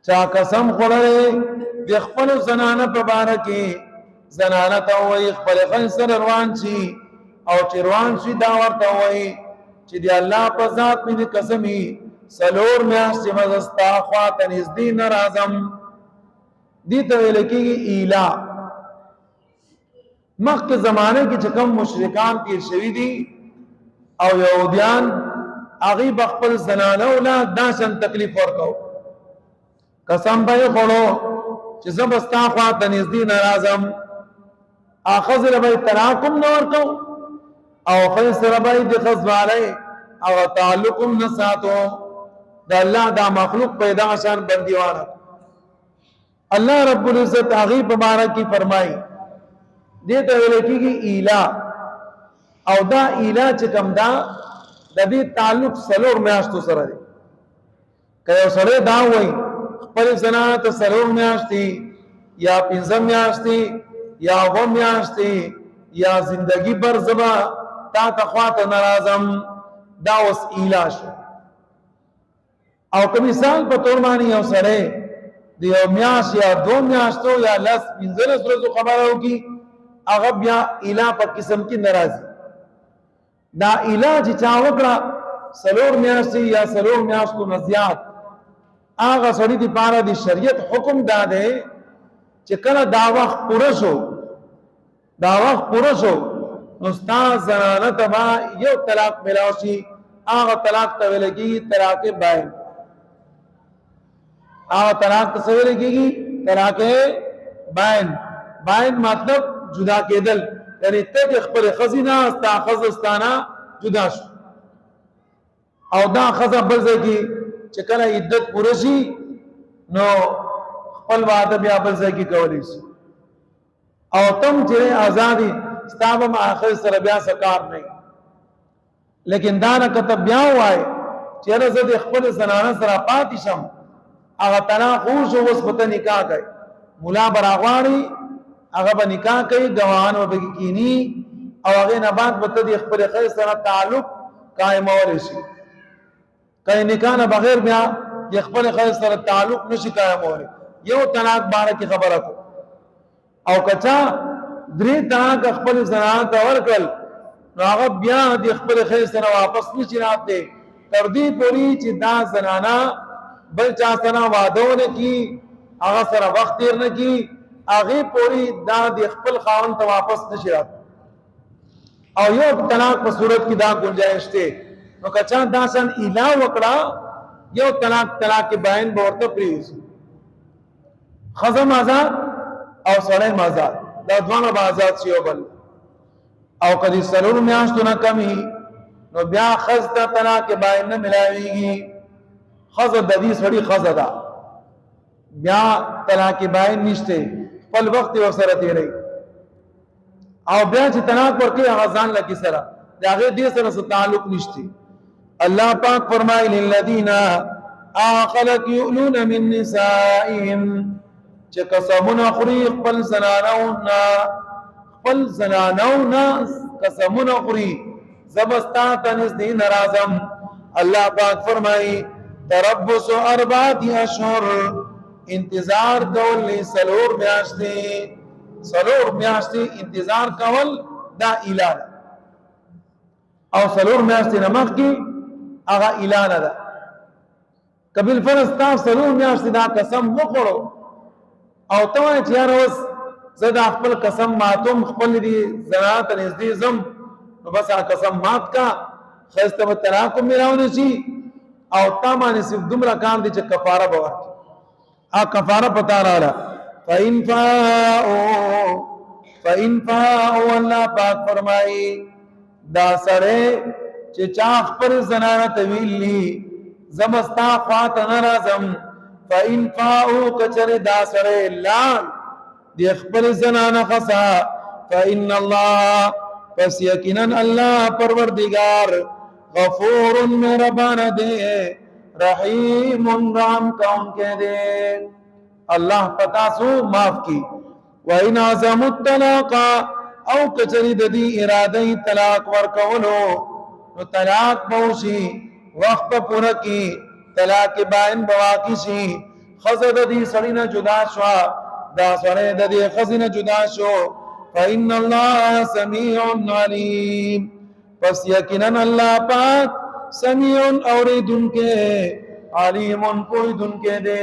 چا قسم خوړلې د خپل زنانه په باره کې زنانه ته وایي خپل خپل سره روان شي او چې روان شي دا ورته وایي چې دی الله په ذات مې قسمي سلور میاشتې مزستا خواته نږدې نه راځم. دې ته ویل کېږي ایلا. مخکې زمانه کې چې کوم مشرکان تیر شوي دي او یهودیان هغوی به خپل زنانه وله داسې تکلیف ورکو، قسم به یې خوړو چې زه به ستا خواته نږدې نه راځم، ښځې به یې طلاق هم نه ورکو او ښځې سره به یې د ښځوالۍ او تعلق هم نه ساتو. د الله دا مخلوق پیدا شان بندیوانه. الله رب العزت هغې په باره کې فرمایي دې ته ویل کېږي ایلا. او دا ایلا چې کوم دا د دې تعلق څلور میاشتو سره دی. که یو سړی دا وایي خپل زنانه ته څلور میاشتې یا پنځه میاشتې یا اووه میاشتې یا زندگی بر زبا تا ته خواته نه راځم، دا اوس ایلا شو. او که مثال په طور باندې یو سړی د یو میاشت یا دو میاشتو یا لس پنځلس ورځو خبره وکړي هغه بیا ایلا په قسم کې نه راځي. دا ایلا چې چا وکړه څلور میاشتې یا څلور میاشتو نه زیات هغه سړي دپاره د شریعت حکم دا دی چې کله دا وخت پوره شو نو ستا زنانه ته به یو طلاق میلاو شي، هغه طلاق ته ویل کېږي طلاق باین. هغه طلاق ته څه ویل کېږي؟ طلاق باین. باین مطلب جدا کېدل، یعنی ته د خپلې ښځې نه ستا ښځه ستا نه جدا شو او دا ښځه بل ځای کې چې کله عدت پوره شي نو خپل واده بیا بل ځای کې کولی شي او تم چې ازادي ستا به آخر سره بیا څه کار نه. لیکن دا نه که ته بیا ووایې چې یاره زه د خپلې زنانه سره پاتې شم، هغه طلاق وشو اوس به ته نکاح کوي، ملا به راغواړي هغه به نکاح کوي، ګواهان به پکې کینی او هغې نه بعد به ته د خپلې ښځې سره تعلق قایمولی شي. که نکاح نه بغیر بیا د خپلې ښځې سره تعلق نشي قایمولی. یو طلاق باره کې خبره کو او که چا درې طلاق خپلې زنانه ته ورکړل نو هغه بیا د خپلې ښځې سره واپس نشي راتلی تر دې پورې چې دا زنانه بل چا سره واده ونه کړي، هغه سره وخت تیر نه کړي، هغې پورې دا د خپل خاوند ته واپس نشي راتلی. او یو طلاق په صورت کې دا گنجائش دی نو که چا داسن ایلا وکړه یو طلاق باین به ورته پرېږدي. ښځه آزاد او سړی آزاد، دا دواړه به آزاد شي یو بل. او که د څلورو میاشتو نه کم وي نو بیا ښځې ته طلاق باین نه ملاویږي. ښځه د دې سړي ښځه ده، بیا طلاق باین نشته، خپل وخت یې ورسره تېروي او بیا چې طلاق ورکوي هغه ځان له کې سره د هغې دې سره څه تعلق نشته. الله پاک فرمایي للذین خلق یؤلون من نسائهم چې قسمونه خوري خپل زنانو نه قسمونه خوري زه به ستا ته نږدې نه راځم. الله پاک فرمایي تربص 4 اشهر، انتظار کول څلور میاشتې انتظار کول دا اعلان او څلور میاشتې نه مخکې هغه اعلان ده. که بالفرض تا څلور میاشتې دا قسم وخوړو او ته وایې چې یاره اوس زه دا خپل قسم ماتوم، خپل دې زنانه ته نږدې ځم، نو بس هغه قسم مات کا، ښځې ته به طلاق هم میراونه شي او تا باندې صرف دومره کار دی چې کفاره به ورکړي. هغه کفاره په تا راغله. فإن فاءوا الله پاک فرمایي دا سړی چې چا خپل زنانه ته ویلي زه ستا خواته نه راځم، فإن فاءوا کچرې دا سړی لاړ د خپل زنانه خسا فإن الله پس یقینا الله پروردگار غفور مهربان دی رحیم رحم کونکے دے. اللہ پتا سو معاف کی. وَإِنْ عَزَمُوا الطَّلَاقَ او کچری د دې اراده طلاق ورکولو نو طلاق بوشي وخت پوره کی طلاق باین بواقع شي خزه د دې سړی نه جدا شو دا سړی د دې خزه نه جدا شو فإن الله سميع عليم پس یقینا الله پاک سمیع اوریدونکے علیم پویدونکے دے